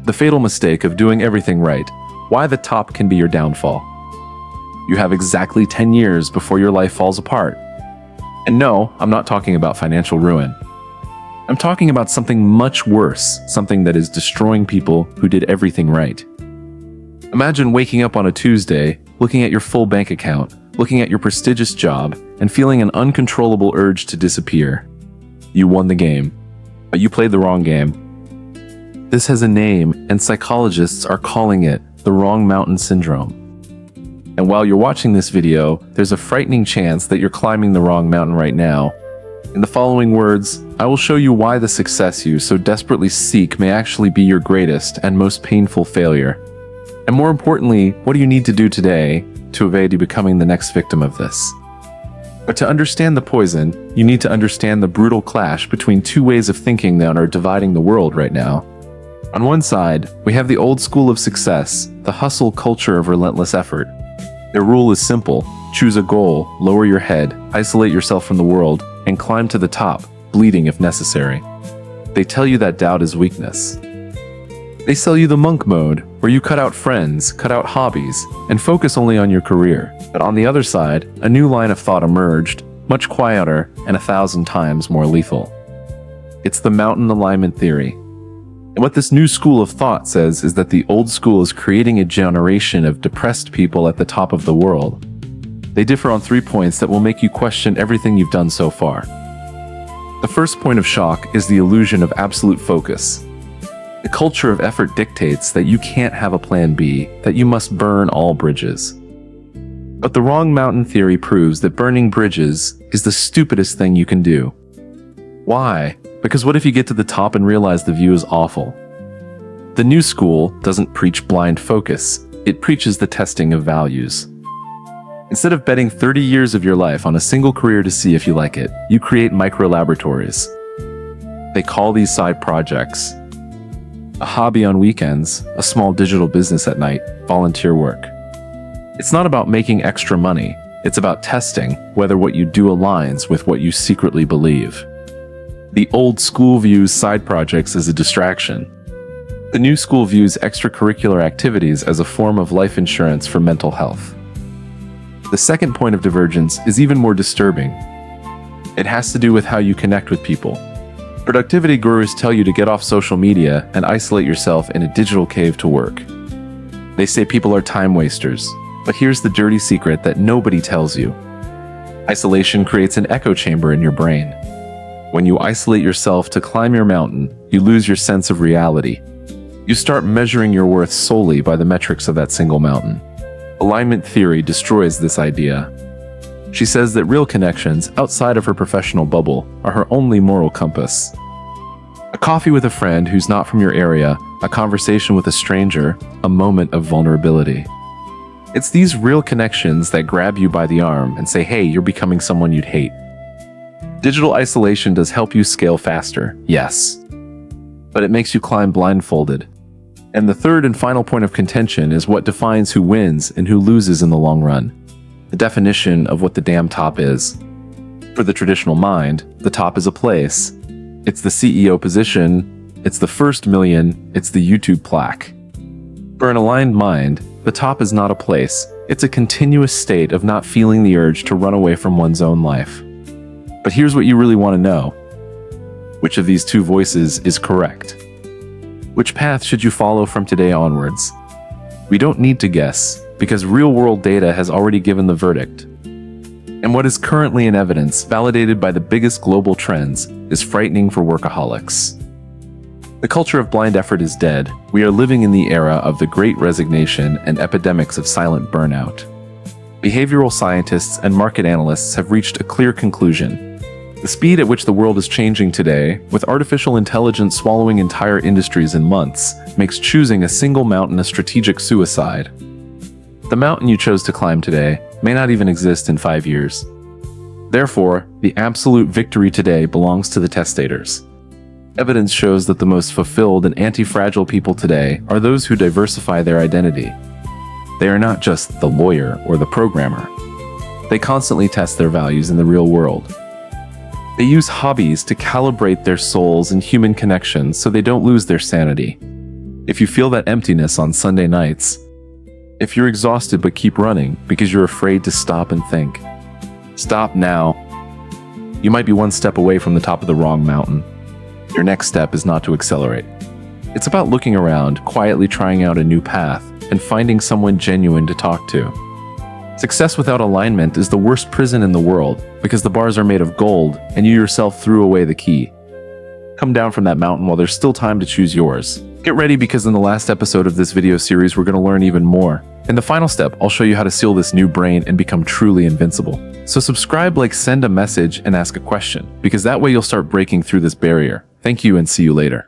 The fatal mistake of doing everything right. Why the top can be your downfall. You have exactly 10 years before your life falls apart. And no, I'm not talking about financial ruin. I'm talking about something much worse, something that is destroying people who did everything right. Imagine waking up on a Tuesday, looking at your full bank account, looking at your prestigious job, and feeling an uncontrollable urge to disappear. You won the game, but you played the wrong game. This has a name, and psychologists are calling it the wrong mountain syndrome. And while you're watching this video, there's a frightening chance that you're climbing the wrong mountain right now. In the following words, I will show you why the success you so desperately seek may actually be your greatest and most painful failure. And more importantly, what do you need to do today to avoid you becoming the next victim of this? But to understand the poison, you need to understand the brutal clash between two ways of thinking that are dividing the world right now. On one side, we have the old school of success, the hustle culture of relentless effort. Their rule is simple: choose a goal, lower your head, isolate yourself from the world, and climb to the top, bleeding if necessary. They tell you that doubt is weakness. They sell you the monk mode, where you cut out friends, cut out hobbies, and focus only on your career. But on the other side, a new line of thought emerged, much quieter and 1,000 times more lethal. It's the mountain alignment theory. And what this new school of thought says is that the old school is creating a generation of depressed people at the top of the world. They differ on 3 points that will make you question everything you've done so far. The first point of shock is the illusion of absolute focus. The culture of effort dictates that you can't have a plan B, that you must burn all bridges. But the wrong mountain theory proves that burning bridges is the stupidest thing you can do. Why? Because what if you get to the top and realize the view is awful? The new school doesn't preach blind focus, it preaches the testing of values. Instead of betting 30 years of your life on a single career to see if you like it, you create micro-laboratories. They call these side projects. A hobby on weekends, a small digital business at night, volunteer work. It's not about making extra money, it's about testing whether what you do aligns with what you secretly believe. The old school views side projects as a distraction. The new school views extracurricular activities as a form of life insurance for mental health. The second point of divergence is even more disturbing. It has to do with how you connect with people. Productivity gurus tell you to get off social media and isolate yourself in a digital cave to work. They say people are time wasters, but here's the dirty secret that nobody tells you. Isolation creates an echo chamber in your brain. When you isolate yourself to climb your mountain, you lose your sense of reality. You start measuring your worth solely by the metrics of that single mountain. Alignment theory destroys this idea. She says that real connections outside of her professional bubble are her only moral compass. A coffee with a friend who's not from your area, a conversation with a stranger, a moment of vulnerability. It's these real connections that grab you by the arm and say, hey, you're becoming someone you'd hate. Digital isolation does help you scale faster, yes, but it makes you climb blindfolded. And the third and final point of contention is what defines who wins and who loses in the long run. The definition of what the damn top is. For the traditional mind, the top is a place. It's the CEO position, it's the first million, it's the YouTube plaque. For an aligned mind, the top is not a place, it's a continuous state of not feeling the urge to run away from one's own life. But here's what you really want to know. Which of these two voices is correct? Which path should you follow from today onwards? We don't need to guess, because real-world data has already given the verdict. And what is currently in evidence, validated by the biggest global trends, is frightening for workaholics. The culture of blind effort is dead. We are living in the era of the Great Resignation and epidemics of silent burnout. Behavioral scientists and market analysts have reached a clear conclusion. The speed at which the world is changing today, with artificial intelligence swallowing entire industries in months, makes choosing a single mountain a strategic suicide. The mountain you chose to climb today may not even exist in 5 years. Therefore, the absolute victory today belongs to the testators. Evidence shows that the most fulfilled and anti-fragile people today are those who diversify their identity. They are not just the lawyer or the programmer. They constantly test their values in the real world. They use hobbies to calibrate their souls and human connections so they don't lose their sanity. If you feel that emptiness on Sunday nights, if you're exhausted but keep running because you're afraid to stop and think, stop now. You might be one step away from the top of the wrong mountain. Your next step is not to accelerate. It's about looking around, quietly trying out a new path, and finding someone genuine to talk to. Success without alignment is the worst prison in the world because the bars are made of gold and you yourself threw away the key. Come down from that mountain while there's still time to choose yours. Get ready because in the last episode of this video series, we're going to learn even more. In the final step, I'll show you how to seal this new brain and become truly invincible. So subscribe, like, send a message, and ask a question, because that way you'll start breaking through this barrier. Thank you and see you later.